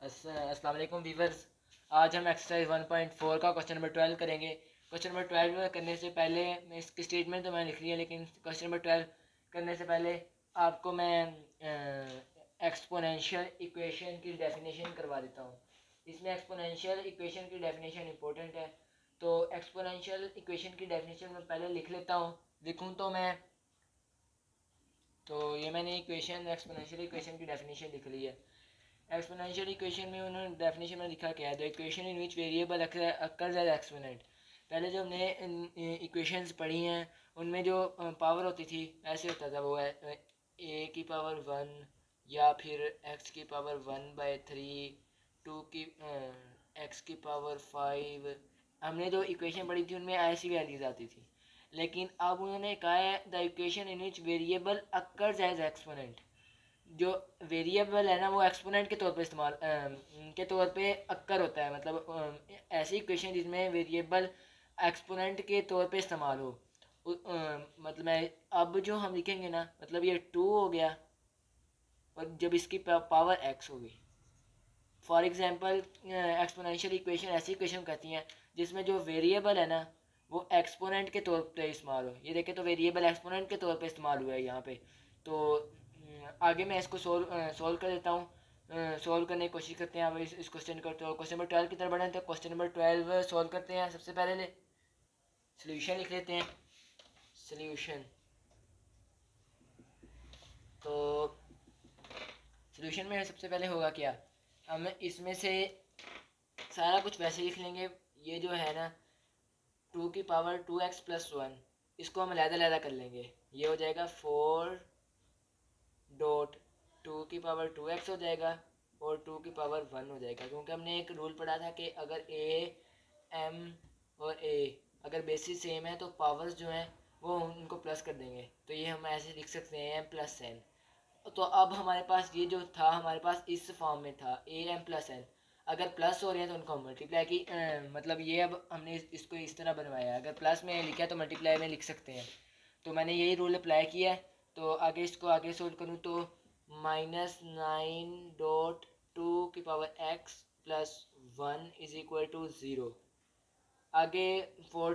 अस्सलाम वालेकुम वीवर्स। आज हम एक्सरसाइज 1.4 का क्वेश्चन नंबर 12 करेंगे। क्वेश्चन नंबर 12 करने से पहले इसकी स्टेटमेंट तो मैंने लिख ली है, लेकिन क्वेश्चन नंबर 12 करने से पहले आपको मैं एक्सपोनेंशियल इक्वेशन की डेफिनेशन करवा देता हूँ। इसमें एक्सपोनेंशियल इक्वेशन की डेफिनेशन इंपॉर्टेंट है, तो एक्सपोनेंशियल इक्वेशन की डेफिनेशन मैं पहले लिख लेता हूँ। लिखूँ तो मैं तो ये मैंने इक्वेशन एक्सपोनेंशियल इक्वेशन की डेफिनेशन लिख ली है। एक्सपोनेंशियल इक्वेशन में उन्होंने डेफिनेशन में लिखा क्या है, the equation in which variable occurs as exponent. पहले जो हमने इक्वेशंस पढ़ी हैं उनमें जो पावर होती थी ऐसे होता था, वो है ए की पावर वन या फिर एक्स की पावर 1/3, टू की एक्स की पावर 5। हमने जो इक्वेशन पढ़ी थी उनमें ऐसी वैल्यूज आती थी, लेकिन अब उन्होंने कहा है the equation in which variable occurs as exponent. जो वेरिएबल है ना वो एक्सपोनेंट के तौर पे इस्तेमाल के तौर पे अक्कर होता है, मतलब ऐसी इक्वेशन जिसमें वेरिएबल एक्सपोनेंट के तौर पे इस्तेमाल हो। मतलब अब जो हम लिखेंगे ना, मतलब ये टू हो गया और जब इसकी पावर एक्स होगी। फॉर एग्जांपल एक्सपोनेंशियल इक्वेशन ऐसी इक्वेशन कहती हैं जिसमें जो वेरिएबल है ना वो एक्सपोनेंट के तौर पे इस्तेमाल हो। ये देखें तो वेरिएबल एक्सपोनेंट के तौर पे इस्तेमाल हुआ है यहाँ पे। तो आगे मैं इसको सोल्व कर देता हूँ। सोल्व करने की कोशिश करते हैं। अब इस क्वेश्चन को, तो क्वेश्चन नंबर 12 की तरफ बढ़े, तो क्वेश्चन नंबर 12 सोल्व करते हैं। सबसे पहले सोल्यूशन लिख लेते हैं। सोल्यूशन, तो सोल्यूशन में सबसे पहले होगा क्या, हम इसमें से सारा कुछ वैसे लिख लेंगे। ये जो है ना टू की पावर 2x+1, इसको हम अलहदा कर लेंगे। ये हो जाएगा 4.2 की पावर 2x हो जाएगा और 2 की पावर 1 हो जाएगा, क्योंकि हमने एक रूल पढ़ा था कि अगर ए एम और ए अगर बेसिस सेम है तो पावर्स जो हैं वो उनको प्लस कर देंगे। तो ये हम ऐसे लिख सकते हैं m+n। तो अब हमारे पास ये जो था, हमारे पास इस फॉर्म में था am+n। अगर प्लस हो रहे हैं तो उनको मल्टीप्लाई की मतलब ये अब हमने इसको इस तरह बनवाया है। अगर प्लस में लिखा है तो मल्टीप्लाई में लिख सकते हैं। तो मैंने यही रूल अप्लाई किया है। तो आगे इसको आगे सोल्व करूँ तो -9.2 की power x+1 is equal to 0। आगे 4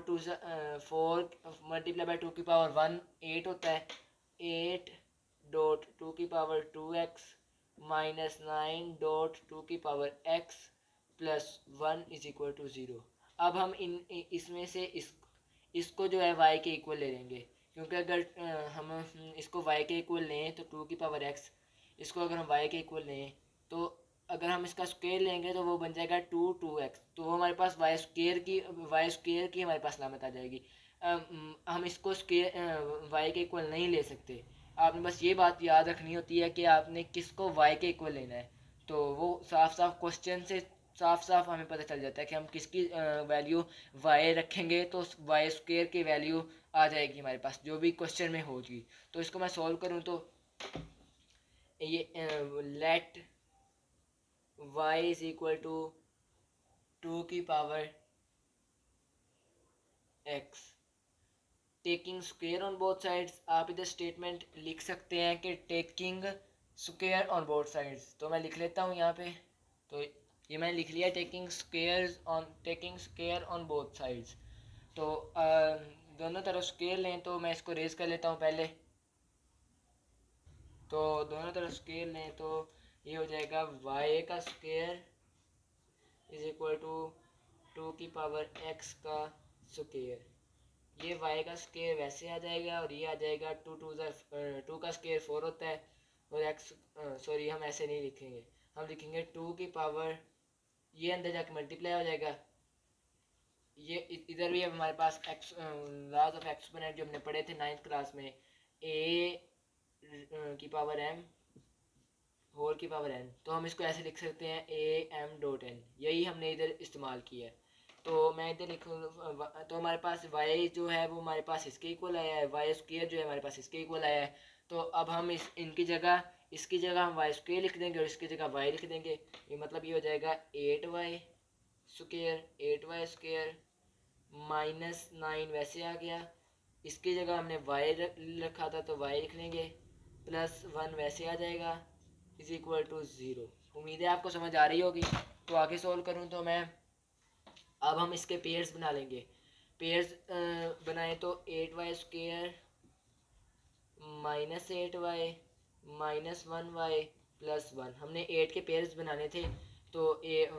8 होता है। 8.2 की पावर 2x -9.2 की power x+1 is equal to 0। अब हम इसमें से इसको जो है y के इक्वल ले लेंगे, क्योंकि अगर हम इसको y के इक्वल लें तो 2 की पावर x, इसको अगर हम y के इक्वल लें तो अगर हम इसका स्क्वायर लेंगे तो वो बन जाएगा 2x। तो वो हमारे पास y स्क्वायर की हमारे पास लामत आ जाएगी। हम इसको स्क्वायर y के इक्वल नहीं ले सकते। आपने बस ये बात याद रखनी होती है कि आपने किसको y के इक्वल लेना है। तो वो साफ साफ क्वेश्चन से साफ साफ हमें पता चल जाता है कि हम किसकी वैल्यू y रखेंगे तो वाई स्क्वायर की वैल्यू आ जाएगी हमारे पास जो भी क्वेश्चन में होगी। तो इसको मैं सॉल्व करूँ तो ये let y is equal to 2 की power x taking square on both sides. आप इधर स्टेटमेंट लिख सकते हैं कि taking square on both sides, तो मैं लिख लेता हूँ यहाँ पे। तो ये मैंने लिख लिया, taking square on both sides. तो दोनों तरफ स्क्वायर लें, तो मैं इसको रेज कर लेता हूँ पहले। तो दोनों तरफ स्क्वायर लें तो ये हो जाएगा y का स्क्वायर इज इक्वल टू 2 की पावर x का स्क्वायर। ये y का स्क्वायर वैसे आ जाएगा और ये आ जाएगा 2 का स्क्वायर 4 होता है और x, सॉरी हम ऐसे नहीं लिखेंगे, हम लिखेंगे 2 की पावर, ये अंदर जाके मल्टीप्लाई हो जाएगा। ये इधर भी अब हमारे पास एक्स लॉज ऑफ एक्सपोनेंट जो हमने पढ़े थे 9th क्लास में, a की पावर m होल की पावर n, तो हम इसको ऐसे लिख सकते हैं am.n। यही हमने इधर इस्तेमाल किया है। तो मैं इधर लिखूँ तो हमारे पास y जो है वो हमारे पास इसके इक्वल आया है, वाई स्क्वायर जो है हमारे पास इसके इक्वल आया है। तो अब हम इसकी जगह हम वाई स्क्वायर लिख देंगे और इसकी जगह y लिख देंगे। ये मतलब ये हो जाएगा 8y स्क्वायर -9 वैसे आ गया। इसकी जगह हमने y रखा था तो y लिख लेंगे, +1 वैसे आ जाएगा इज इक्वल टू 0। उम्मीद है आपको समझ आ रही होगी। तो आगे सोल्व करूँ तो मैं, अब हम इसके पेयर्स बना लेंगे। पेयर्स बनाए तो 8y² -8y -1y +1, हमने 8 के पेयर्स बनाने थे। तो ये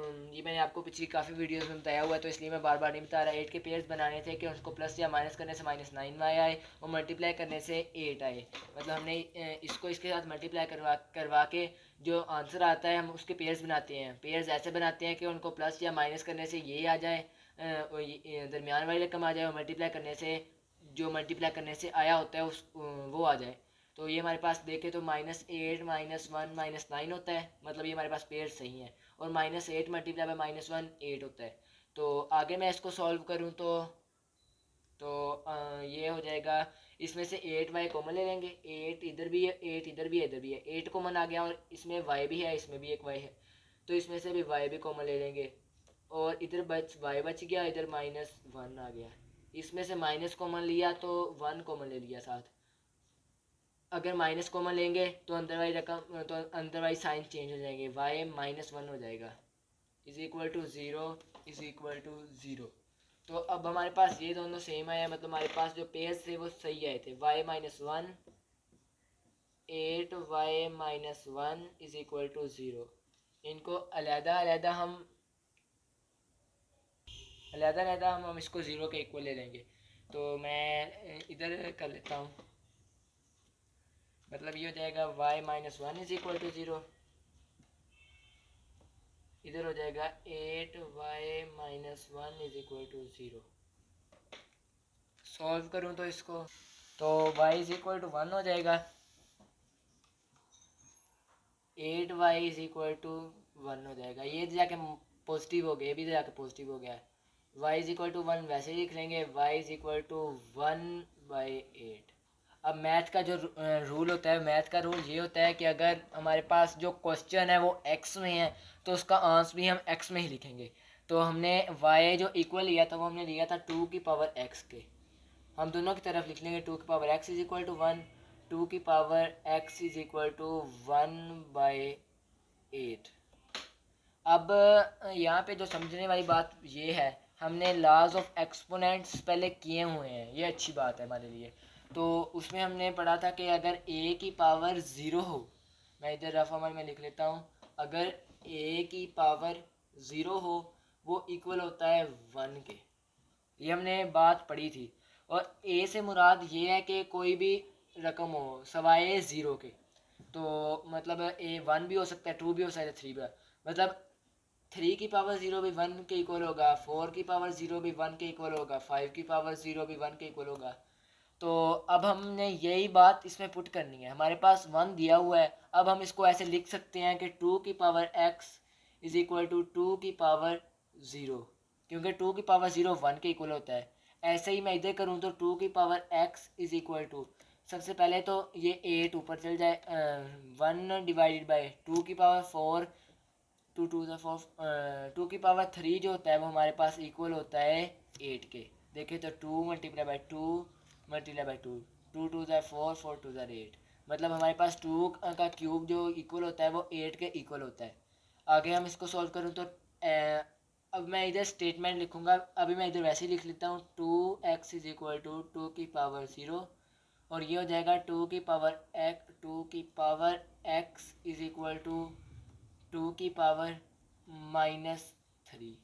मैंने आपको पिछली काफ़ी वीडियोस में बताया हुआ है, तो इसलिए मैं बार बार नहीं बता रहा। 8 के पेयर्स बनाने थे कि उसको प्लस या माइनस करने से -9y आए और मल्टीप्लाई करने से 8 आए। मतलब हमने इसको इसके साथ मल्टीप्लाई करवा के जो आंसर आता है हम उसके पेयर्स बनाते हैं। पेयर्स ऐसे बनाते हैं कि उनको प्लस या माइनस करने से ये आ जाए, दरमियान वाली रकम आ जाए, और मल्टीप्लाई करने से जो मल्टीप्लाई करने से आया होता है उस वो आ जाए। तो ये हमारे पास देखे तो -8 -1 -9 होता है, मतलब ये हमारे पास पेयर सही है। और -8 मल्टीप्लाई बाय -1 8 होता है। तो आगे मैं इसको सॉल्व करूँ तो ये हो जाएगा, इसमें से 8y कॉमन ले लेंगे। 8 इधर भी है, 8 इधर भी है, इधर भी है, 8 कॉमन आ गया, और इसमें y भी है, इसमें भी एक y है, तो इसमें से भी y भी कॉमन ले लेंगे। और इधर y बच गया, इधर -1 आ गया। इसमें से माइनस कॉमन लिया तो 1 कॉमन ले लिया साथ। अगर माइनस कॉमन लेंगे तो अंदर वाली रकम, तो अंदर वाली साइन चेंज हो जाएंगे, y -1 हो जाएगा, is equal to 0, is equal to 0। तो अब हमारे पास ये दोनों सेम आया, मतलब हमारे पास जो पेयर्स थे वो सही आए थे। y -1 8y -1 is equal to 0। इनको अलहदा हम इसको 0 के इक्वल ले लेंगे। तो मैं इधर कर लेता हूँ, मतलब ये हो जाएगा y -1 इज इक्वल टू 0, इधर हो जाएगा 8y-1 is equal to 0। Solve करूँ तो इसको, तो y इज इक्वल टू 1 हो जाएगा, 8y इज इक्वल टू 1 हो जाएगा। ये जाके पॉजिटिव हो गया, ये भी जाके पॉजिटिव हो गया। y इज इक्वल टू 1 वैसे ही लिख लेंगे, y इज इक्वल टू 1/8। अब मैथ का जो रूल होता है, मैथ का रूल ये होता है कि अगर हमारे पास जो क्वेश्चन है वो x में है तो उसका आंसर भी हम x में ही लिखेंगे। तो हमने y जो इक्वल लिया था वो हमने लिया था 2 की पावर x के, हम दोनों की तरफ लिख लेंगे 2 की power x is equal to 1, 2 की power x is equal to 1/8। अब यहाँ पे जो समझने वाली बात ये है, हमने लॉज ऑफ एक्सपोनेंट्स पहले किए हुए हैं, ये अच्छी बात है हमारे लिए। तो उसमें हमने पढ़ा था कि अगर a की पावर 0 हो, मैं इधर रफ अमल में लिख लेता हूँ, अगर a की पावर 0 हो वो इक्वल होता है 1 के, ये हमने बात पढ़ी थी। और a से मुराद ये है कि कोई भी रकम हो सवाए 0 के। तो मतलब a 1 भी हो सकता है, 2 भी हो सकता है, 3 भी, मतलब 3 की पावर 0 भी 1 के इक्वल होगा, 4 की पावर 0 भी 1 के इक्वल होगा, 5 की पावर 0 भी 1 के इक्वल होगा। तो अब हमने यही बात इसमें पुट करनी है, हमारे पास 1 दिया हुआ है। अब हम इसको ऐसे लिख सकते हैं कि 2 की power x is equal to 2 की पावर 0, क्योंकि 2 की पावर 0 1 के इक्वल होता है। ऐसे ही मैं इधर करूँ तो 2 की power x is equal to, सबसे पहले तो ये 8 ऊपर चल जाए, 1 डिवाइडेड बाई 2 की पावर 4, 2 की पावर 3 जो होता है वो हमारे पास इक्वल होता है 8 के। देखिए तो 2 मल्टीप्लाई बाई 2 मल्टीप्लाई बाई 2, 2 2 ज़ा 4, 4 2 ज़ा 8, मतलब हमारे पास 2 का क्यूब जो इक्वल होता है वो 8 के इक्वल होता है। आगे हम इसको सॉल्व करूँ तो अब मैं इधर स्टेटमेंट लिखूँगा, अभी मैं इधर वैसे ही लिख लेता हूँ, 2x इज इक्वल टू 2 की पावर 0, और ये हो जाएगा 2 की power x is equal to 2 की पावर -3।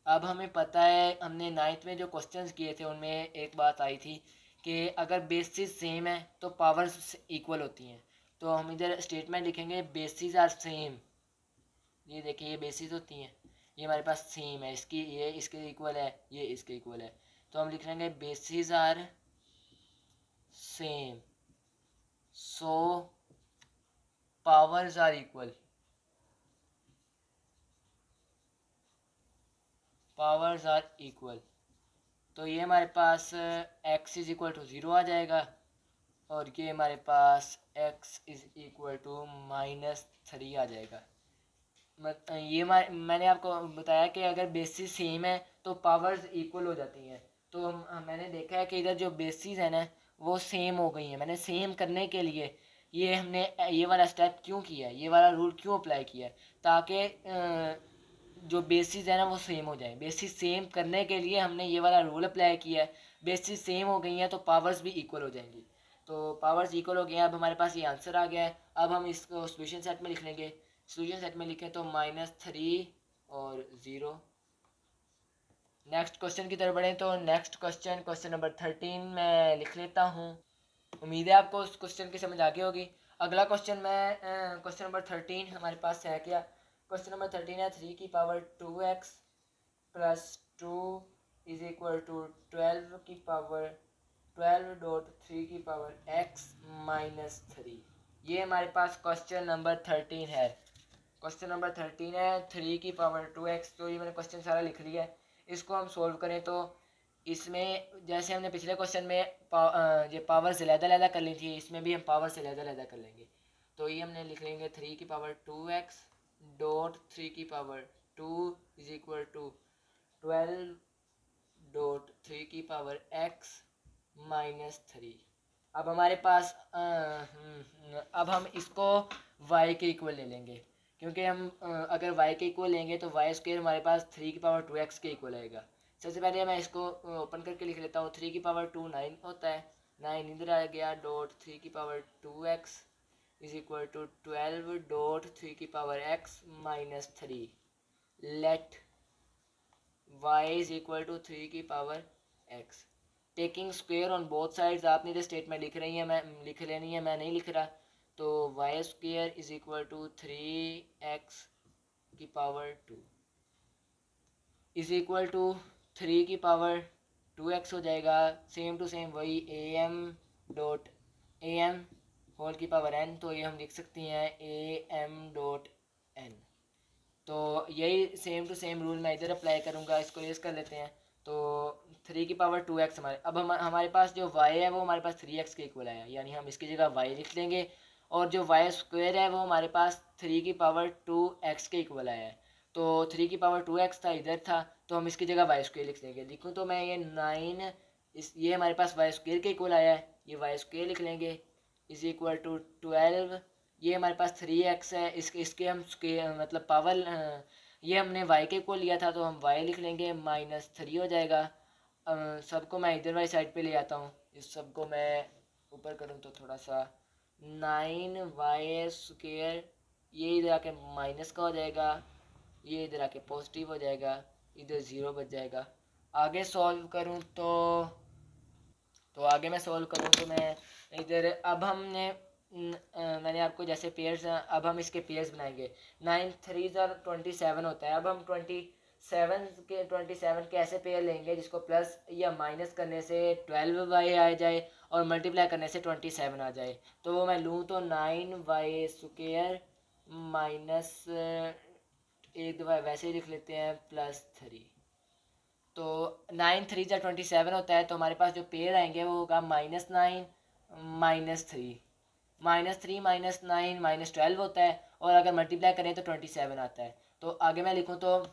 अब हमें पता है, हमने 9th में जो क्वेश्चंस किए थे उनमें एक बात आई थी कि अगर बेसिस सेम है तो पावर्स इक्वल होती हैं। तो हम इधर स्टेटमेंट लिखेंगे बेसिस आर सेम, ये देखिए ये बेसिस होती हैं, ये हमारे पास सेम है, इसकी ये इसके इक्वल है, ये इसके इक्वल है। तो हम लिख लेंगे basis are same, so powers are equal, powers are equal. तो ये हमारे पास x इज इक्वल टू 0 आ जाएगा, और ये हमारे पास x इज इक्वल टू -3 आ जाएगा। ये मैंने आपको बताया कि अगर बेसिस सेम है तो पावर्स इक्वल हो जाती हैं। तो मैंने देखा है कि इधर जो बेसिस है ना वो सेम हो गई हैं। मैंने सेम करने के लिए ये हमने ये वाला स्टेप क्यों किया है, ये वाला रूल क्यों अप्लाई किया है, ताकि जो बेसिस है ना वो सेम हो जाए। बेसिस सेम करने के लिए हमने ये वाला रूल अप्लाई किया है। बेसिस सेम हो गई हैं तो पावर्स भी इक्वल हो जाएंगी। तो पावर्स इक्वल हो गए हैं, अब हमारे पास ये आंसर आ गया है। अब हम इसको सोल्यूशन सेट में लिख लेंगे। सोल्यूशन सेट में लिखें तो -3 और 0। नेक्स्ट क्वेश्चन की तरफ बढ़ें तो नेक्स्ट क्वेश्चन नंबर 13 मैं लिख लेता हूँ। उम्मीद है आपको उस क्वेश्चन की समझ आ गई होगी। अगला क्वेश्चन मैं क्वेश्चन नंबर 13 हमारे पास है क्या। क्वेश्चन नंबर 13 है 3 की power 2x plus 2 is equal to 12 की पावर 12 डॉट 3 की पावर x माइनस 3। ये हमारे पास क्वेश्चन नंबर 13 है। क्वेश्चन नंबर 13 है 3 की पावर 2x। तो ये मैंने क्वेश्चन सारा लिख लिया है। इसको हम सोल्व करें तो इसमें जैसे हमने पिछले क्वेश्चन में ये पावर से लहदा कर ली थी, इसमें भी हम पावर से लहदा कर लेंगे। तो ये हमने लिख लेंगे 3 की पावर 2x डॉट 3 की power 2 is equal to 12 dot 3 की पावर x माइनस 3। अब हमारे पास अब हम इसको y के इक्वल ले लेंगे, क्योंकि हम अगर y के इक्वल लेंगे तो वाई स्क्वेयर हमारे पास 3 की पावर 2x के इक्वल आएगा। सबसे पहले मैं इसको ओपन करके लिख लेता हूँ। 3 की पावर 2 9 होता है, 9 इधर आ गया डॉट 3 की power 2x is equal to 12 dot 3 की power x minus 3। Let y is equal to 3 की power x। Taking square on both sides, आपने जो स्टेटमेंट लिख रही है मैं लिख लेनी है, मैं नहीं लिख रहा। तो y square is equal to 3x की पावर 2 इज इक्वल टू 3 की पावर 2x हो जाएगा। सेम टू सेम वही am डॉट am होल की पावर n। तो ये हम लिख सकते हैं am डॉट n। तो यही सेम टू सेम रूल मैं इधर अप्लाई करूँगा। इसको रेस कर लेते हैं। तो 3 की पावर 2x अब हमारे पास जो y है वो हमारे पास 3x के इक्वल आया, यानी हम इसकी जगह y लिख लेंगे। और जो वाई स्क्वायर है वो हमारे पास 3 की पावर 2x के इक्वल आया है। तो 3 की पावर 2x था, इधर था, तो हम इसकी जगह वाई स्क्वायर लिख लेंगे। लिखूँ तो मैं ये 9 ये हमारे पास वाई स्क्वायर के इक्वल आया है, ये वाई स्क्वायर लिख लेंगे इज इक्वल टू 12। ये हमारे पास 3x है, इसके हम मतलब पावर ये हमने y के इक्वल लिया था तो हम y लिख लेंगे माइनस 3 हो जाएगा। सबको मैं इधर वाली साइड पे ले आता हूँ। इस सबको मैं ऊपर करूँ तो थोड़ा सा 9y स्क्वायर, ये इधर आके माइनस का हो जाएगा, ये इधर आके पॉजिटिव हो जाएगा, इधर 0 बच जाएगा। आगे सॉल्व करूँ तो आगे मैं सॉल्व करूँ तो मैं इधर अब मैंने आपको जैसे पेयर्स, अब हम इसके पेयर्स बनाएंगे। 9 3 27 होता है। अब हम 27 के ऐसे पेयर लेंगे जिसको प्लस या माइनस करने से 12y आ जाए और मल्टीप्लाई करने से 27 आ जाए। तो वो मैं लूँ तो 9y स्क्वायर माइनस एक दफ़ा वैसे ही लिख लेते हैं +3। तो 9 3 जा 27 होता है। तो हमारे पास जो पेयर आएंगे वो होगा -9 -3। -3 -9 -12 होता है, और अगर मल्टीप्लाई करें तो 27 आता है। तो आगे मैं लिखूँ तो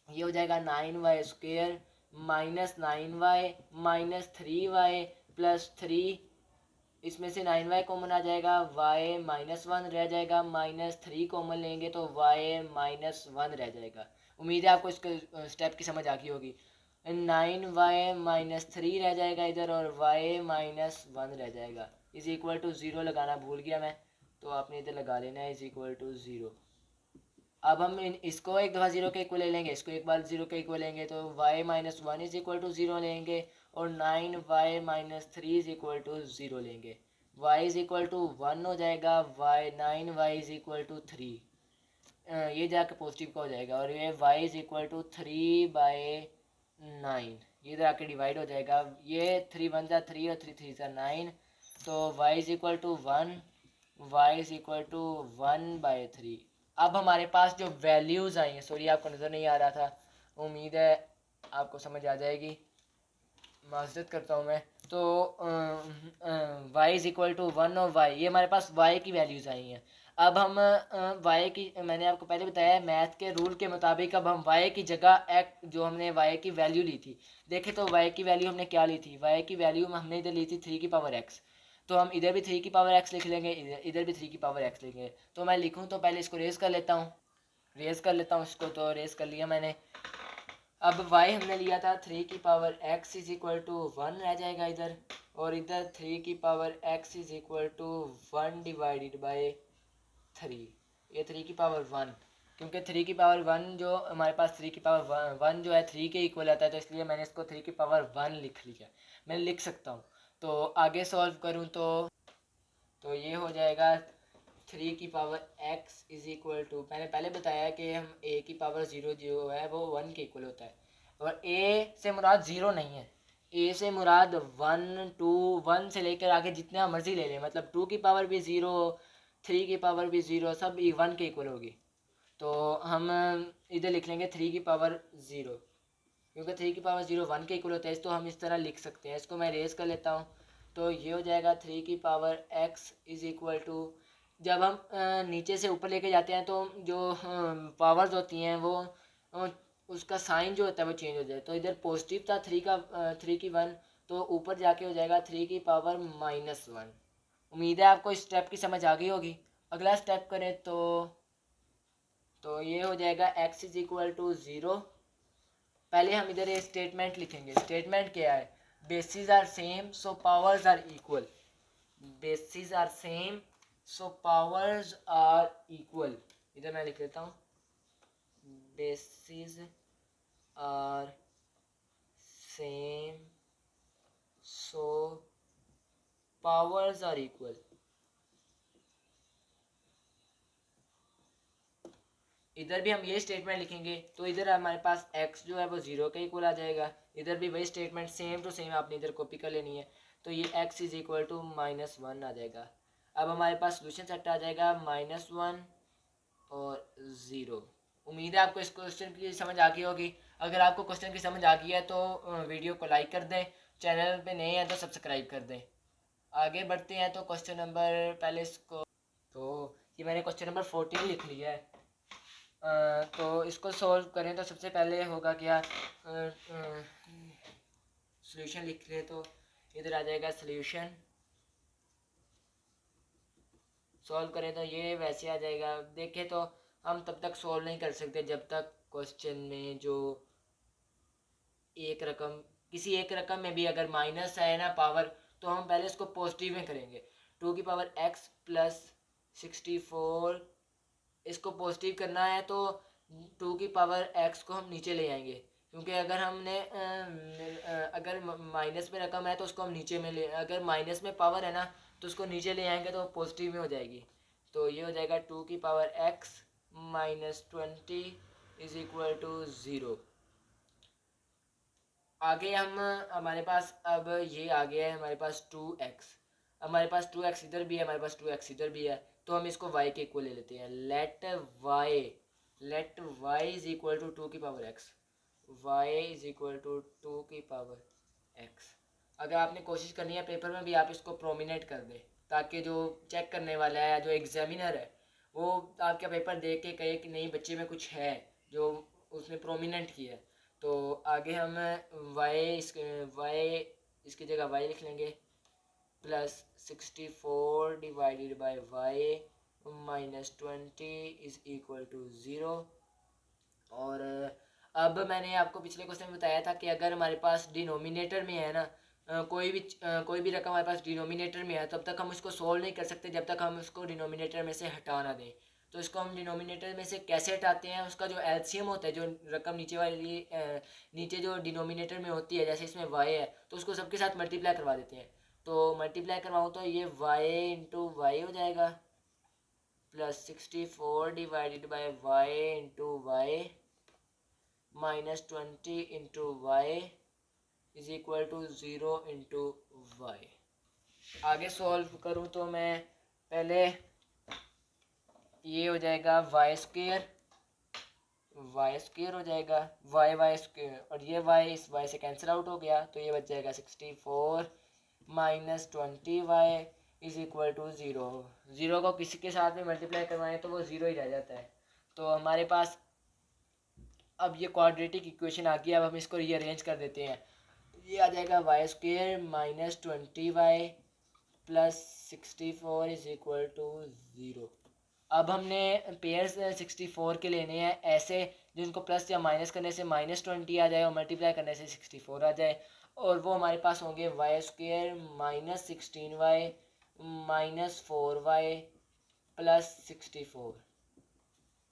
ये हो जाएगा 9y स्क्वेयर -9y -3y +3। इसमें से 9y कॉमन आ जाएगा, y -1 रह जाएगा, -3 कॉमन लेंगे तो y -1 रह जाएगा। उम्मीद है आपको इसके स्टेप की समझ आ गई होगी। 9y -3 रह जाएगा इधर, और y -1 रह जाएगा। इज इक्वल टू 0 लगाना भूल गया मैं, तो आपने इधर लगा लेना है इज इक्वल टू 0। अब हम इसको एक दफ़ा 0 के इक्वल ले लेंगे, इसको एक बार 0 के इक्वल लेंगे तो y -1 इज इक्वल टू 0 लेंगे, और 9y -3 इज इक्वल टू 0 लेंगे। y इज इक्वल टू 1 हो जाएगा, 9y इज इक्वल टू 3, ये जाके पॉजिटिव का हो जाएगा, और ये y इज इक्वल टू 3/9, ये इधर आके डिवाइड हो जाएगा। ये 3 1 जा 3 और 3 3 जा 9, तो y is equal to 1, y is equal to 1/3। अब हमारे पास जो वैल्यूज़ आई हैं, सॉरी आपको नज़र नहीं आ रहा था, उम्मीद है आपको समझ आ जाएगी, माजरत करता हूँ मैं। तो y इज़ इक्वल टू 1 और y, ये हमारे पास y की वैल्यूज़ आई हैं। अब हम y की, मैंने आपको पहले बताया मैथ के रूल के मुताबिक, अब हम y की जगह जो हमने y की वैल्यू ली थी, देखें तो y की वैल्यू हमने क्या ली थी, y की वैल्यू हमने इधर ली थी 3 की पावर x। तो हम इधर भी 3 की पावर x लिख लेंगे, इधर भी 3 की पावर x लिखेंगे। तो मैं लिखूँ तो पहले इसको रेज़ कर लेता हूँ, इसको, तो रेज़ कर लिया मैंने। अब y हमने लिया था 3 की power x is equal to 1 रह जाएगा इधर, और इधर 3 की power x is equal to 1 divided by 3, ये 3 की पावर 1, क्योंकि 3 की पावर 1 जो हमारे पास 3 की पावर 1 जो है 3 के इक्वल आता है, तो इसलिए मैंने इसको 3 की पावर 1 लिख लिया। मैं लिख सकता हूँ। तो आगे सॉल्व करूँ तो ये हो जाएगा 3 की power x is equal to, मैंने पहले बताया कि हम a की पावर 0 जो है वो 1 के इक्वल होता है, और a से मुराद 0 नहीं है, a से मुराद 1 2 1 से लेकर आगे जितना मर्जी ले लें, मतलब 2 की पावर भी 0, 3 की पावर भी 0, सब 1 के इक्वल होगी। तो हम इधर लिख लेंगे 3 की पावर 0, क्योंकि 3 की पावर 0 1 के इक्वल होता है, तो हम इस तरह लिख सकते हैं। इसको मैं रेज कर लेता हूँ, तो ये हो जाएगा 3 की power x is equal to, जब हम नीचे से ऊपर लेके जाते हैं तो जो पावर्स होती हैं वो उसका साइन जो होता है वो चेंज हो जाए। तो इधर पॉजिटिव था 3 की 1, तो ऊपर जाके हो जाएगा 3 की पावर -1। उम्मीद है आपको इस स्टेप की समझ आ गई होगी। अगला स्टेप करें तो ये हो जाएगा x इज इक्वल टू 0। पहले हम इधर ये स्टेटमेंट लिखेंगे। स्टेटमेंट क्या है? Basis are same so powers are equal. Basis are same so powers are equal. इधर मैं लिख लेता हूँ, basis are same so powers are equal. इधर भी हम ये स्टेटमेंट लिखेंगे, तो इधर हमारे पास x जो है वो 0 के इक्वल आ जाएगा। इधर भी वही स्टेटमेंट सेम टू सेम आपने इधर कॉपी कर लेनी है, तो ये x इज इक्वल टू -1 आ जाएगा। अब हमारे पास सोल्यूशन सेट आ जाएगा -1 और 0। उम्मीद है आपको इस क्वेश्चन की समझ आ गई होगी। अगर आपको क्वेश्चन की समझ आ गई है तो वीडियो को लाइक कर दें, चैनल पे नए हैं तो सब्सक्राइब कर दें। आगे बढ़ते हैं तो क्वेश्चन नंबर, पहले इसको, तो ये मैंने क्वेश्चन नंबर 14 लिख लिया है। तो इसको सॉल्व करें तो सबसे पहले होगा क्या, सॉल्यूशन लिख लें तो इधर आ जाएगा सॉल्यूशन। सॉल्व करें तो ये वैसे आ जाएगा। देखें तो हम तब तक सॉल्व नहीं कर सकते जब तक क्वेश्चन में जो एक रकम, किसी एक रकम में भी अगर माइनस है ना पावर, तो हम पहले इसको पॉजिटिव में करेंगे। 2 की पावर x प्लस 64, इसको पॉजिटिव करना है तो 2 की पावर x को हम नीचे ले आएंगे, क्योंकि अगर हमने अगर माइनस में रकम है तो उसको हम नीचे में ले, अगर माइनस में पावर है ना तो उसको नीचे ले आएंगे तो पॉजिटिव में हो जाएगी। तो ये हो जाएगा 2 की power x -20 is equal to 0। आगे हम, हमारे पास अब ये आ गया है हमारे पास 2x, हमारे पास 2x इधर भी है, हमारे पास 2x इधर भी है, तो हम इसको y के इक्वल ले लेते हैं। Let y is equal to 2 की power x, y is equal to 2 की पावर x। अगर आपने कोशिश करनी है पेपर में भी आप इसको प्रोमिनेंट कर दें, ताकि जो चेक करने वाला है, जो एग्जामिनर है, वो आपका पेपर देख के कहे कि नहीं बच्चे में कुछ है जो उसने प्रोमिनेंट किया है। तो आगे हम y इसकी जगह y लिख लेंगे, plus 64 divided by y -20 is equal to 0। और अब मैंने आपको पिछले क्वेश्चन में बताया था कि अगर हमारे पास डिनोमिनेटर में है ना, कोई भी रकम हमारे पास डिनोमिनेटर में है, तब तक हम उसको सोल्व नहीं कर सकते जब तक हम उसको डिनोमिनेटर में से हटा ना दें। तो इसको हम डिनोमिनेटर में से कैसे हटाते हैं? उसका जो एलसीएम होता है, जो रकम नीचे वाली नीचे जो डिनोमिनेटर में होती है, जैसे इसमें y है तो उसको सबके साथ मल्टीप्लाई करवा देते हैं। तो मल्टीप्लाई करवाऊँ तो ये y इंटू वाई हो जाएगा, plus 64 divided by y into y -20 into y is equal to 0 into y. आगे सॉल्व करूँ तो मैं पहले, ये हो जाएगा वाई स्क्वेयर हो जाएगा, वाई स्क्वेयर, और ये वाई इस वाई से कैंसिल आउट हो गया, तो ये बच जाएगा 64 -20 वाई इज इक्वल टू 0। 0 को किसी के साथ में मल्टीप्लाई करवाएं तो वो 0 ही रह जाता है। तो हमारे पास अब ये क्वाड्रेटिक इक्वेशन आ गई। अब हम इसको रीअरेंज कर देते हैं। ये आ जाएगा y square -20 y plus 64 is equal to 0। अब हमने पेयर्स 64 के लेने हैं ऐसे जिनको प्लस या माइनस करने से -20 आ जाए और मल्टीप्लाई करने से 64 आ जाए, और वो हमारे पास होंगे Y square -16y -4y plus 64।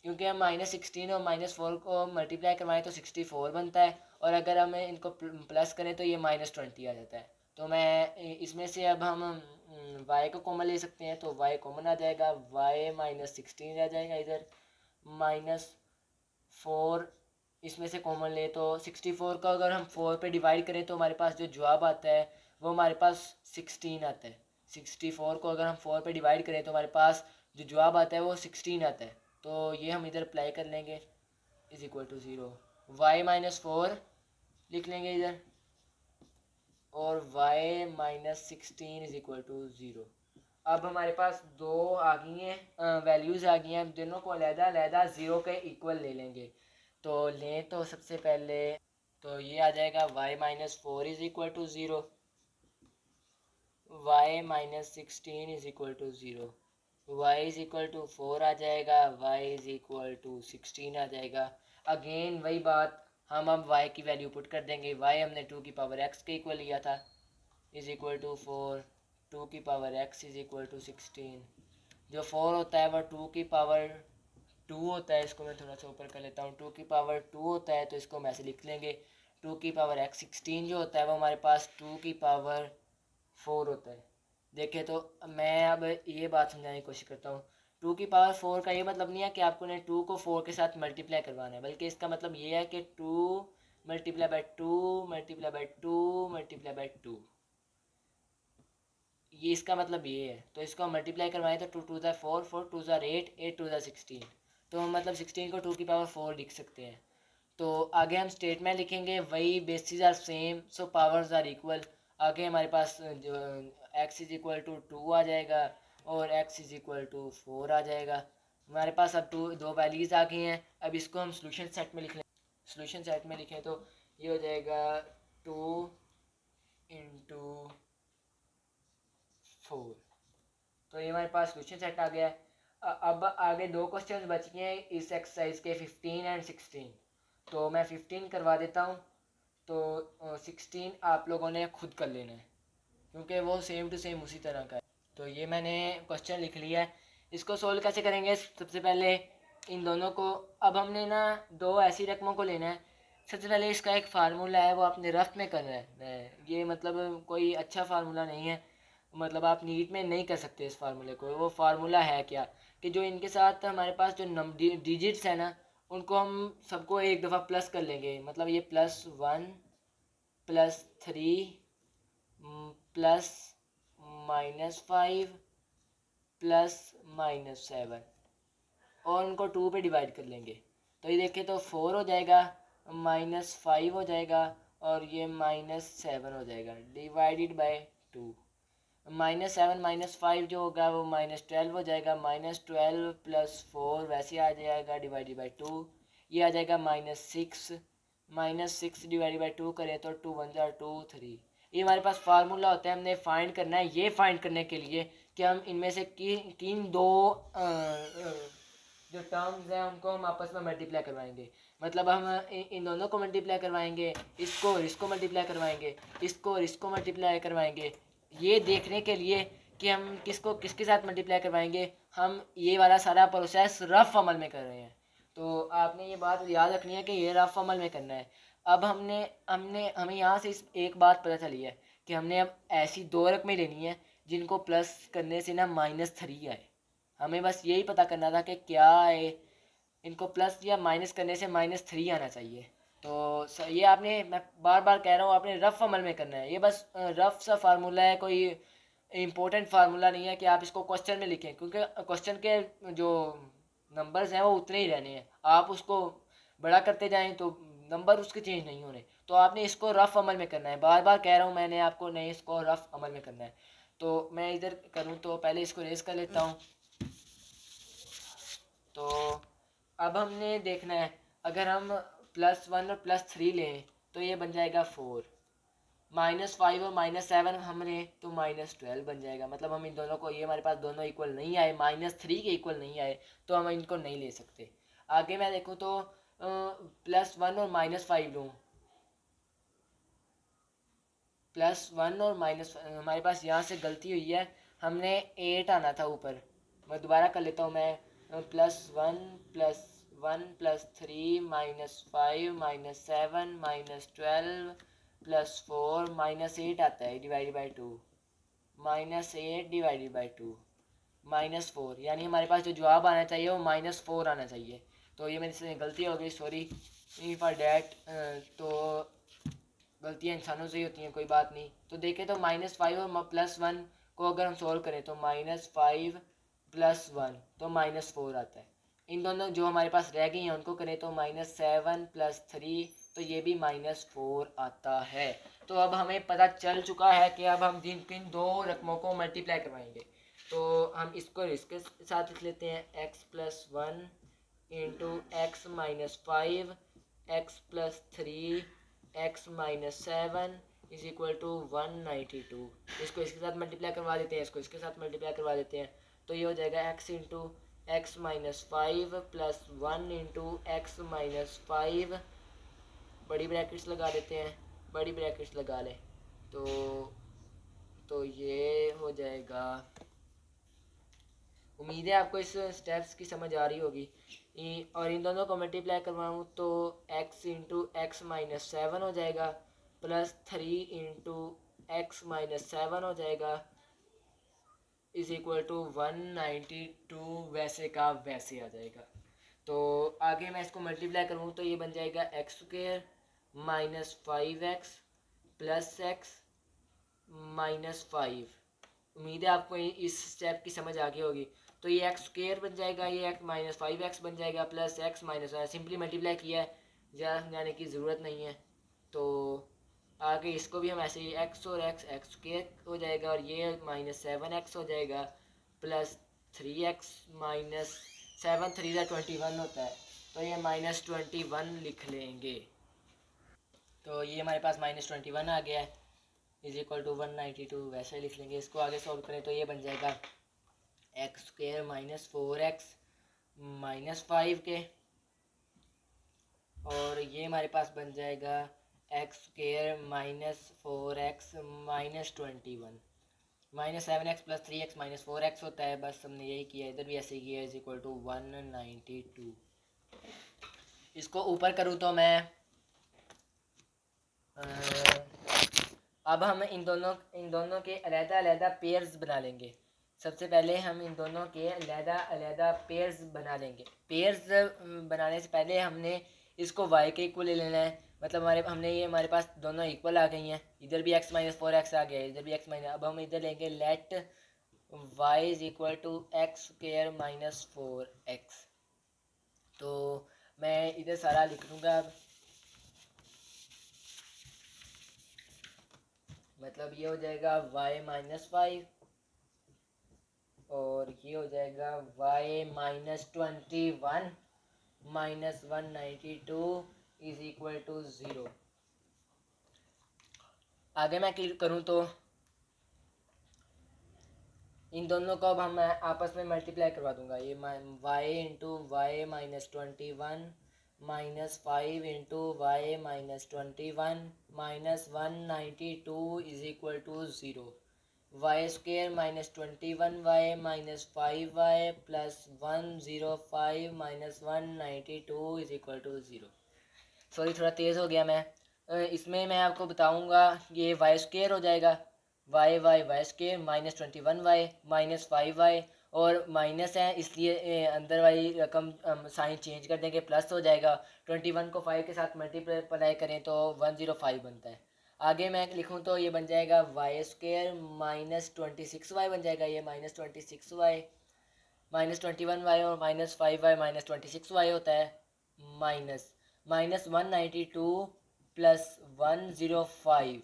क्योंकि हम -16 और -4 को मल्टीप्लाई करवाएं तो 64 बनता है, और अगर हमें इनको प्लस करें तो ये -20 आ जाता है। तो मैं इसमें से अब हम y को कॉमन ले सकते हैं, तो y कॉमन आ जाएगा, y -16 आ जाएगा इधर, -4 इसमें से कॉमन ले तो 64 का अगर हम 4 पे डिवाइड करें तो हमारे पास जो जवाब आता है वो हमारे पास 16 आता है। 64 को अगर हम 4 पे डिवाइड करें तो हमारे पास जो जवाब आता है वो 16 आता है। तो ये हम इधर अप्लाई कर लेंगे, इज इक्वल टू 0। वाई -4 लिख लेंगे इधर, और y -16 इज इक्वल टू 0। अब हमारे पास दो आ गई हैं, वैल्यूज़ आ गई हैं, दोनों को अलहदा 0 के इक्वल ले लेंगे। तो लें तो सबसे पहले तो ये आ जाएगा y -4 is equal to 0, y -16 is equal to 0, y is equal to 4 आ जाएगा, y इज इक्वल टू 16 आ जाएगा। अगेन वही बात, हम अब y की वैल्यू पुट कर देंगे। y हमने 2 की पावर x के इक्वल लिया था, इज इक्वल टू 4, 2 की power x is equal to 16। जो 4 होता है वह 2 की पावर 2 होता है, इसको मैं थोड़ा सा ऊपर कर लेता हूँ, 2 की पावर 2 होता है, तो इसको हम ऐसे लिख लेंगे। 2 की पावर x 16 जो होता है वो हमारे पास 2 की पावर 4 होता है। देखें तो मैं अब ये बात समझाने की कोशिश करता हूँ। 2 की पावर 4 का ये मतलब नहीं है कि आपको ने 2 को 4 के साथ मल्टीप्लाई करवाना है, बल्कि इसका मतलब ये है कि 2 multiply by 2 multiply by 2 multiply by 2, ये इसका मतलब ये है। तो इसको हम मल्टीप्लाई करवाएं तो 2 टू ज़ा 4, 4 टू ज़ा 8, 8 टू ज़ा 16, तो हम मतलब 16 को 2 की पावर 4 लिख सकते हैं। तो आगे हम स्टेटमेंट लिखेंगे, वही basis are same so powers are equal. आगे हमारे पास जो x इज इक्वल टू 2 आ जाएगा और x इज इक्वल टू 4 आ जाएगा। हमारे पास अब दो वैल्यूज आ गई हैं। अब इसको हम सोल्यूशन सेट में लिख लें। सोल्यूशन सेट में लिखें तो ये हो जाएगा 2 इंटू 4। तो ये हमारे पास सोल्यूशन सेट आ गया है। अब आगे दो क्वेश्चंस बच गए हैं इस एक्सरसाइज के, 15 एंड 16। तो मैं 15 करवा देता हूँ, तो 16 आप लोगों ने खुद कर लेना है क्योंकि वो सेम टू सेम उसी तरह का है। तो ये मैंने क्वेश्चन लिख लिया है। इसको सोल्व कैसे करेंगे, सबसे पहले इन दोनों को, अब हमने ना दो ऐसी रकमों को लेना है। सबसे पहले इसका एक फार्मूला है, वो आपने रफ में करना है। ये मतलब कोई अच्छा फार्मूला नहीं है, मतलब आप नीट में नहीं कर सकते इस फार्मूले को। वो फार्मूला है क्या कि जो इनके साथ हमारे पास जो डिजिट्स है ना, उनको हम सबको एक दफ़ा प्लस कर लेंगे। मतलब ये +1 +3 प्लस -5 प्लस -7, और उनको 2 पे डिवाइड कर लेंगे। तो ये देखें तो 4 हो जाएगा, -5 हो जाएगा, और ये -7 हो जाएगा डिवाइडेड बाय 2। -7 -5 जो होगा वो -12 हो जाएगा, -12 + 4 वैसे आ जाएगा डिवाइडेड बाई 2। ये आ जाएगा -6, -6 डिवाइडेड बाई 2 करें तो 2 1 जार 2 3। ये हमारे पास फार्मूला होता है, हमने फाइंड करना है। ये फाइंड करने के लिए कि हम इनमें से किन दो जो टर्म्स हैं उनको हम आपस में मल्टीप्लाई करवाएंगे। मतलब हम इन दोनों को मल्टीप्लाई करवाएंगे, इसको और इसको मल्टीप्लाई करवाएंगे, इसको और इसको मल्टीप्लाई करवाएंगे, ये देखने के लिए कि हम किसको किसके साथ मल्टीप्लाई करवाएंगे। हम ये वाला सारा प्रोसेस रफ अमल में कर रहे हैं, तो आपने ये बात याद रखनी है कि ये रफ अमल में करना है। अब हमने हमने हमें यहाँ से इस एक बात पता चली है कि हमने अब ऐसी दो रकमें लेनी है जिनको प्लस करने से ना -3 आए। हमें बस यही पता करना था कि क्या है, इनको प्लस या माइनस करने से -3 आना चाहिए। तो ये आपने, मैं बार बार कह रहा हूँ, आपने रफ अमल में करना है। ये बस रफ सा फार्मूला है, कोई इम्पोर्टेंट फार्मूला नहीं है कि आप इसको क्वेश्चन में लिखें, क्योंकि क्वेश्चन के जो नंबर्स हैं वो उतने ही रहने हैं। आप उसको बड़ा करते जाएं तो नंबर उसके चेंज नहीं होने। तो आपने इसको रफ अमल में करना है। बार बार कह रहा हूँ मैंने आपको, नहीं, इसको रफ अमल में करना है। तो मैं इधर करूँ तो पहले इसको रेस कर लेता हूँ। तो अब हमने देखना है, अगर हम +1 और +3 लें तो ये बन जाएगा 4, -5 और -7 हमने तो -12 बन जाएगा। मतलब हम इन दोनों को, ये हमारे पास दोनों इक्वल नहीं आए, -3 के इक्वल नहीं आए, तो हम इनको नहीं ले सकते। आगे मैं देखूँ तो +1 और -5 लूँ, +1 और माइनस, हमारे पास यहाँ से गलती हुई है, हमने 8 आना था ऊपर। मैं दोबारा कर लेता हूँ। मैं +1 +1 +3 -5 -7 -12 +4 -8 आता है डिवाइडेड बाई 2, -8 डिवाइडेड बाई 2 -4, यानी हमारे पास जो जवाब आना चाहिए वो -4 आना चाहिए। तो ये मेरे से गलती हो गई, सॉरी फॉर डैट। तो गलतियाँ इंसानों से ही होती हैं, कोई बात नहीं। तो देखें तो -5 और +1 को अगर हम सॉल्व करें तो -5 +1 तो -4 आता है। इन दोनों जो हमारे पास रह गई हैं उनको करें तो -7 +3 तो ये भी -4 आता है। तो अब हमें पता चल चुका है कि अब हम जिन किन दो रकमों को मल्टीप्लाई करवाएंगे। तो हम इसको इसके साथ लिख लेते हैं, x+1 into x-5 x+3 x-7 is equal to 192। इसको इसके साथ मल्टीप्लाई करवा देते हैं, इसको इसके साथ मल्टीप्लाई करवा देते हैं, तो ये हो जाएगा x into x-5 +1 into x-5, बड़ी ब्रैकेट्स लगा देते हैं, बड़ी ब्रैकेट्स लगा लें, तो ये हो जाएगा। उम्मीद है आपको इस स्टेप्स की समझ आ रही होगी। और इन दोनों को मल्टीप्लाई करवाऊँ तो x इंटू x-7 हो जाएगा, +3 इंटू x-7 हो जाएगा, इज इक्वल टू 192, वैसे का वैसे आ जाएगा। तो आगे मैं इसको मल्टीप्लाई करूँ तो ये बन जाएगा x² -5x + x -5। उम्मीद है आपको इस स्टेप की समझ आ गई होगी। तो ये x² बन जाएगा, ये -5x बन जाएगा, प्लस x -1 सिंपली मल्टीप्लाई किया है, ज़्यादा समझाने की ज़रूरत नहीं है। तो आगे इसको भी हम ऐसे ही x और x² हो जाएगा, और ये -7x हो जाएगा, +3x -7 3 21 होता है, तो ये -21 लिख लेंगे। तो ये हमारे पास -21 आ गया है, इज इक्वल टू 192, वैसे लिख लेंगे। इसको आगे सॉल्व करें तो ये बन जाएगा x² -4x -5 के, और ये हमारे पास बन जाएगा x² -4x -21 -7x + 3x -4x होता है। बस हमने यही किया, इधर भी ऐसे ही किया, इज इक्वल टू 192। इसको ऊपर करूँ तो मैं अब हम इन दोनों के अलग-अलग पेयर्स बना लेंगे। सबसे पहले हम इन दोनों के अलग-अलग पेयर्स बना लेंगे। पेयर्स बनाने से पहले हमने इसको y के इक्वल ले लेना है। मतलब हमारे पास दोनों इक्वल आ गई हैं। इधर भी x - 4x आ गया है, इधर भी x माइनस। अब हम इधर लेंगे let y is equal to x² -4x। तो मैं इधर सारा लिख लूँगा अब। मतलब ये हो जाएगा y - 5, और ये हो जाएगा y - 21 - 192 इज इक्वल टू 0। आगे मैं क्लिक करूँ तो इन दोनों को अब हम आपस में मल्टीप्लाई करवा दूंगा। ये y into y -21 -5 into y -21 -192 is equal to 0। y² -21y -5y plus 105 -192 is equal to 0। Sorry, थोड़ा तेज़ हो गया मैं। इसमें मैं आपको बताऊंगा, ये y² हो जाएगा, y² -21y -5y, और माइनस है इसलिए अंदर वाली रकम साइन चेंज कर देंगे, प्लस हो जाएगा। 21 को 5 के साथ मल्टीप्लाई करें तो 105 बनता है। आगे मैं लिखूं तो ये बन जाएगा y² -26y बन जाएगा। ये -26y -21y और -5y -26y होता है, माइनस -192 प्लस 105।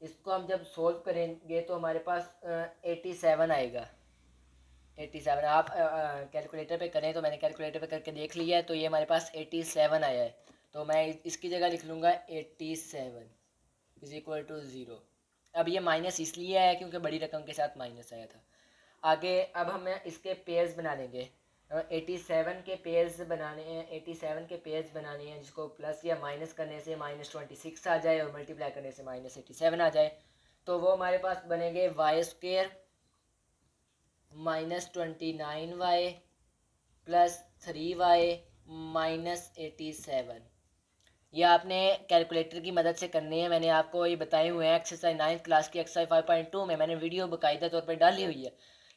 इसको हम जब सोल्व करेंगे तो हमारे पास 87 आएगा। 87 आप कैलकुलेटर पे करें, तो मैंने कैलकुलेटर पे करके देख लिया है, तो ये हमारे पास 87 आया है। तो मैं इसकी जगह लिख लूँगा 87। Is equal to 0। अब ये माइनस इसलिए है क्योंकि बड़ी रकम के साथ माइनस आया था। आगे अब हम इसके पेयर्स बना लेंगे। 87 के पेयर्स बनाने हैं, 87 के पेयर्स बनाने हैं जिसको प्लस या माइनस करने से -26 आ जाए और मल्टीप्लाई करने से -87 आ जाए। तो वो हमारे पास बनेंगे y² -29y प्लस 3y -87। ये आपने कैलकुलेटर की मदद से करनी है। मैंने आपको ये बताए हुए हैं एक्सरसाइज 9th क्लास की एक्सरसाइज 5.2 में मैंने वीडियो बाकायदा तौर पर डाली हुई है,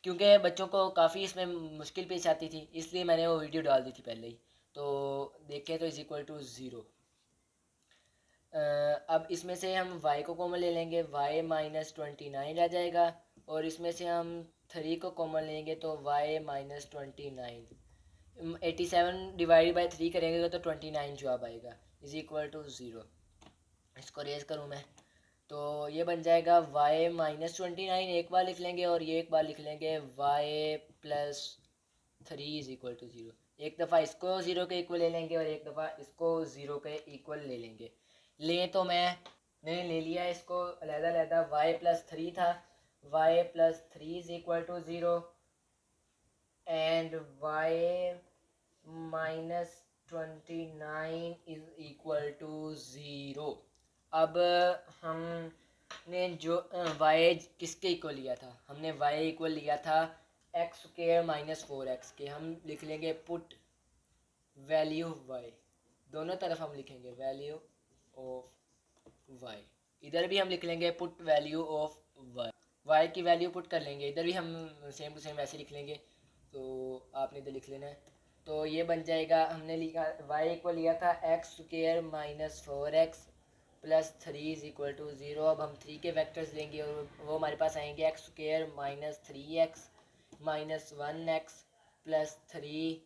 क्योंकि बच्चों को काफ़ी इसमें मुश्किल पेश आती थी, इसलिए मैंने वो वीडियो डाल दी थी पहले ही। तो देखें तो इज इक्वल टू 0। अब इसमें से हम y को कॉमन ले लेंगे, y -29 रह जाएगा, और इसमें से हम 3 को कॉमन लेंगे तो y -29। 87 डिवाइड बाई 3 करेंगे तो 29 जवाब आएगा, इज इक्वल टू 0। इसको रेज करूँ मैं तो ये बन जाएगा y -29 एक बार लिख लेंगे और ये एक बार लिख लेंगे y plus 3 is equal to 0। एक दफ़ा इसको 0 के इक्वल ले लेंगे और एक दफ़ा इसको 0 के इक्वल ले लेंगे। तो मैंने ले लिया इसको अलहदा y प्लस 3 था, y plus 3 is equal to 0 and y -29 is equal to 0। अब हमने जो y किसके इक्वल लिया था, हमने y इक्वल लिया था x² -4x के। हम लिख लेंगे पुट वैल्यू y, दोनों तरफ हम लिखेंगे वैल्यू ऑफ y। इधर भी हम लिख लेंगे पुट वैल्यू ऑफ y की वैल्यू पुट कर लेंगे, इधर भी हम सेम टू सेम वैसे लिख लेंगे, तो आपने इधर लिख लेना है। तो ये बन जाएगा, हमने लिखा y इक्वल लिया था x² -4x plus 3 is equal to 0। अब हम 3 के वेक्टर्स लेंगे और वो हमारे पास आएंगे x² -3x -1x plus 3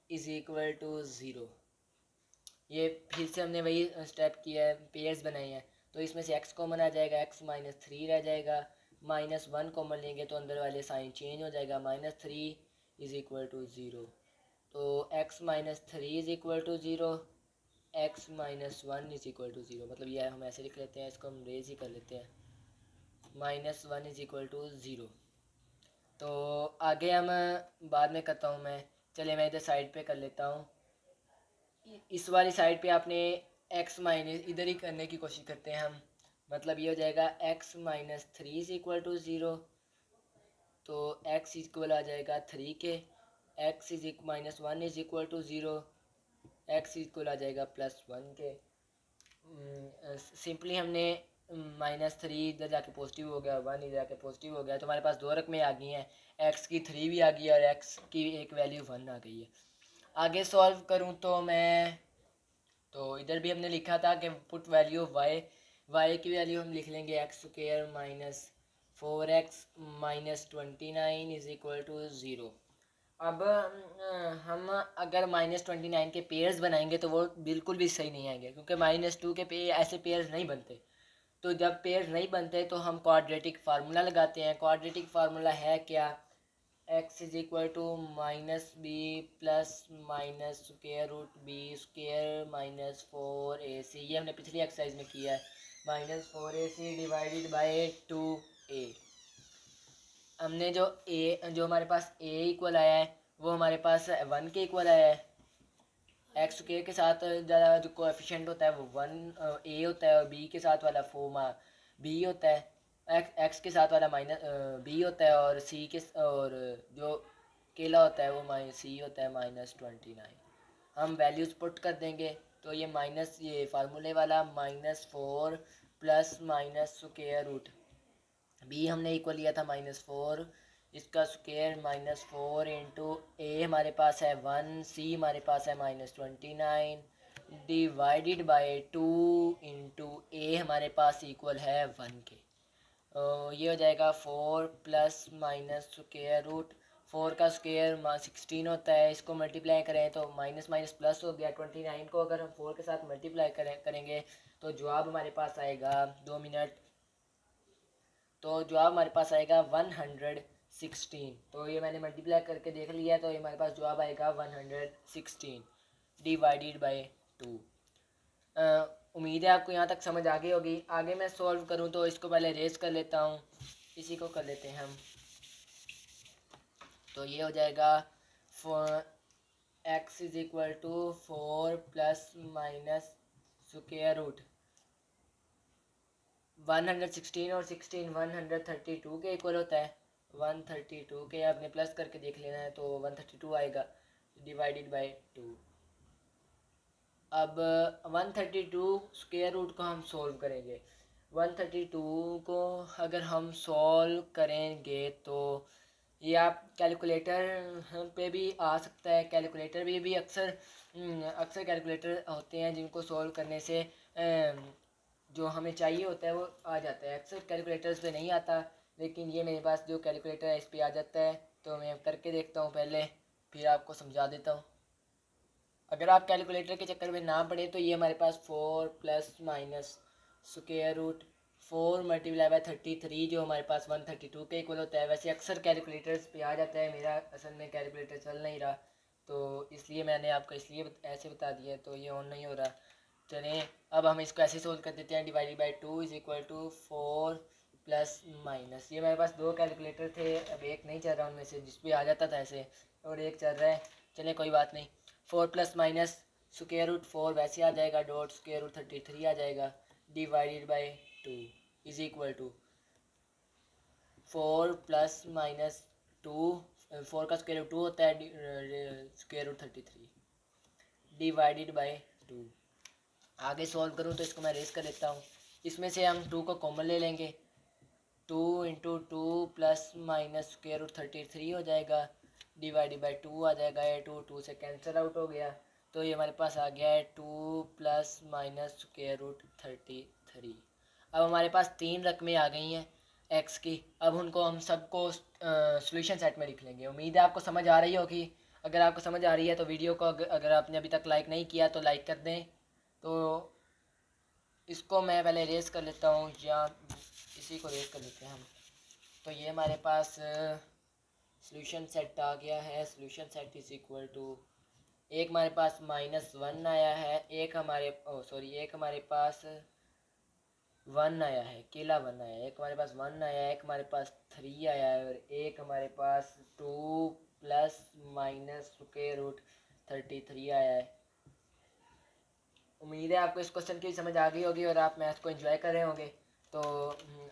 is equal to 0। ये फिर से हमने वही स्टेप किया है, पेयर्स बनाए हैं। तो इसमें से x कॉमन आ जाएगा, x -3 रह जाएगा, -1 कॉमन लेंगे तो अंदर वाले साइन चेंज हो जाएगा, -3 इज इक्वल टू 0। तो x -3 is equal to 0, x -1 is equal to 0। मतलब ये हम ऐसे लिख लेते हैं, इसको हम रेज ही कर लेते हैं, -1 इज इक्वल टू 0। तो आगे हम बाद में करता हूँ मैं, चलिए मैं इधर साइड पे कर लेता हूँ। इस वाली साइड पे आपने x माइनस इधर ही करने की कोशिश करते हैं हम, मतलब ये हो जाएगा x -3 इज इक्वल टू 0। तो x इक्वल आ जाएगा 3 के, x is -1 is equal to 0, x equal आ जाएगा +1 के। सिंपली हमने -3 इधर जाके पॉजिटिव हो गया, 1 इधर जाके पॉजिटिव हो गया, तो हमारे पास दो रकमें आ गई हैं, x की 3 भी आ गई है और x की एक वैल्यू 1 आ गई है। आगे सॉल्व करूं तो मैं, तो इधर भी हमने लिखा था कि पुट वैल्यू y की वैल्यू हम लिख लेंगे x² -4x -29 is equal to 0। अब हम अगर -29 के पेयर्स बनाएंगे तो वो बिल्कुल भी सही नहीं आएंगे, क्योंकि -2 के पे ऐसे पेयर्स नहीं बनते। तो जब पेयर्स नहीं बनते तो हम क्वाड्रेटिक फार्मूला लगाते हैं। क्वाड्रेटिक फार्मूला है क्या, x is equal to -b plus -√b² -4ac। ये हमने पिछली एक्सरसाइज में किया है, -4ac डिवाइडेड बाई 2a। हमने जो हमारे पास a इक्वल आया है वो हमारे पास 1 के इक्वल आया है। एक्स के साथ ज़्यादा जो कोएफिशिएंट होता है वो 1 a होता है, और b के साथ वाला 4 b होता है। एक्स के साथ वाला b होता है, और c के और जो केला होता है वो c होता है -29। हम वैल्यूज़ पुट कर देंगे तो ये ये फार्मूले वाला -4 प्लस -√, बी हमने इक्वल लिया था -4, इसका स्क्वायर -4 इंटू ए हमारे पास है 1, सी हमारे पास है -29 डिवाइडेड बाय 2 इंटू ए हमारे पास इक्वल है 1 के। ये हो जाएगा 4 प्लस -√, 4 का स्क्वायर 16 होता है, इसको मल्टीप्लाई करें तो माइनस माइनस प्लस हो गया। 29 को अगर हम 4 के साथ मल्टीप्लाई करेंगे तो जवाब हमारे पास आएगा 2 मिनट, तो जवाब हमारे पास आएगा 116। तो ये मैंने मल्टीप्लाई करके देख लिया, तो ये हमारे पास जवाब आएगा 116 डिवाइडेड बाय 2। उम्मीद है आपको यहाँ तक समझ आ गई होगी। आगे मैं सॉल्व करूँ तो इसको पहले रेस कर लेता हूँ, इसी को कर लेते हैं हम। तो ये हो जाएगा x is equal to 4 plus minus square root 116 और 16 132 के इक्वल होता है। 132 के आपने प्लस करके देख लेना है तो 132 आएगा डिवाइडेड बाय 2। अब 132 स्क्वायर रूट को हम सॉल्व करेंगे। 132 को अगर हम सॉल्व करेंगे तो ये आप कैलकुलेटर पे भी आ सकता है। कैलकुलेटर भी अक्सर कैलकुलेटर होते हैं जिनको सॉल्व करने से जो हमें चाहिए होता है वो आ जाता है। अक्सर कैलकुलेटर्स पे नहीं आता, लेकिन ये मेरे पास जो कैलकुलेटर है इस पे आ जाता है। तो मैं करके देखता हूँ पहले, फिर आपको समझा देता हूँ। अगर आप कैलकुलेटर के चक्कर में ना पड़े तो ये हमारे पास 4 plus minus square root 4 multiply by 33 जो हमारे पास 132 के इक्वल होता है। वैसे अक्सर कैलकुलेटर्स पे आ जाता है, मेरा असल में कैलकुलेटर चल नहीं रहा तो इसलिए मैंने आपको ऐसे बता दिया, तो ये ऑन नहीं हो रहा। चलें अब हम इसको ऐसे सोल्व कर देते हैं। Divided by 2 is equal to 4 plus minus, ये मेरे पास दो कैलकुलेटर थे, अब एक नहीं चल रहा उनमें से, जिस पे आ जाता था ऐसे, और एक चल रहा है। चलें कोई बात नहीं। 4 प्लस माइनस स्क्वायर रूट 4 वैसे आ जाएगा, डॉट स्क्वायर रूट 33 आ जाएगा, divided by 2 is equal to 4 plus minus 2, 4 का स्क्वायर रूट 2 होता है, स्क्वायर रूट 33 डिवाइडेड बाई 2। आगे सॉल्व करूँ तो इसको मैं रेस कर लेता हूँ। इसमें से हम 2 को कॉमन ले लेंगे। 2 into 2 plus minus square root 33 हो जाएगा, डिवाइडेड बाई 2 आ जाएगा। ये 2 से कैंसिल आउट हो गया, तो ये हमारे पास आ गया है 2 प्लस माइनस स्क्वायर रूट 33। अब हमारे पास तीन रकमें आ गई हैं एक्स की। अब उनको हम सबको सॉल्यूशन सेट में लिख लेंगे। उम्मीद है आपको समझ आ रही होगी। अगर आपको समझ आ रही है तो वीडियो को अगर आपने अभी तक लाइक नहीं किया तो लाइक कर दें। तो इसको मैं पहले रेस कर लेता हूँ, या इसी को रेस कर लेते हैं हम। तो ये हमारे पास सॉल्यूशन सेट आ गया है। Solution set is equal to, एक हमारे पास -1 आया है, एक हमारे पास 1 आया है, केला 1 आया है। एक हमारे पास 1 आया है, एक हमारे पास 3 आया है, और एक हमारे पास 2 प्लस माइनस स्क्वायर रूट 33 आया है। उम्मीद है आपको इस क्वेश्चन की समझ आ गई होगी और आप मैथ को एंजॉय कर रहे होंगे। तो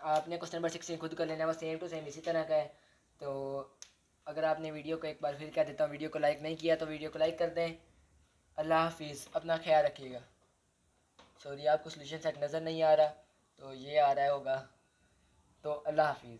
आपने क्वेश्चन नंबर 16 खुद कर लेना है, वो सेम टू सेम इसी तरह का है। तो अगर आपने वीडियो को, एक बार फिर कह देता हूँ, वीडियो को लाइक नहीं किया तो वीडियो को लाइक कर दें। अल्लाह हाफिज़, अपना ख्याल रखिएगा। सॉरी आपको सॉल्यूशन सेट नज़र नहीं आ रहा, तो ये आ रहा होगा। तो अल्लाह हाफिज़।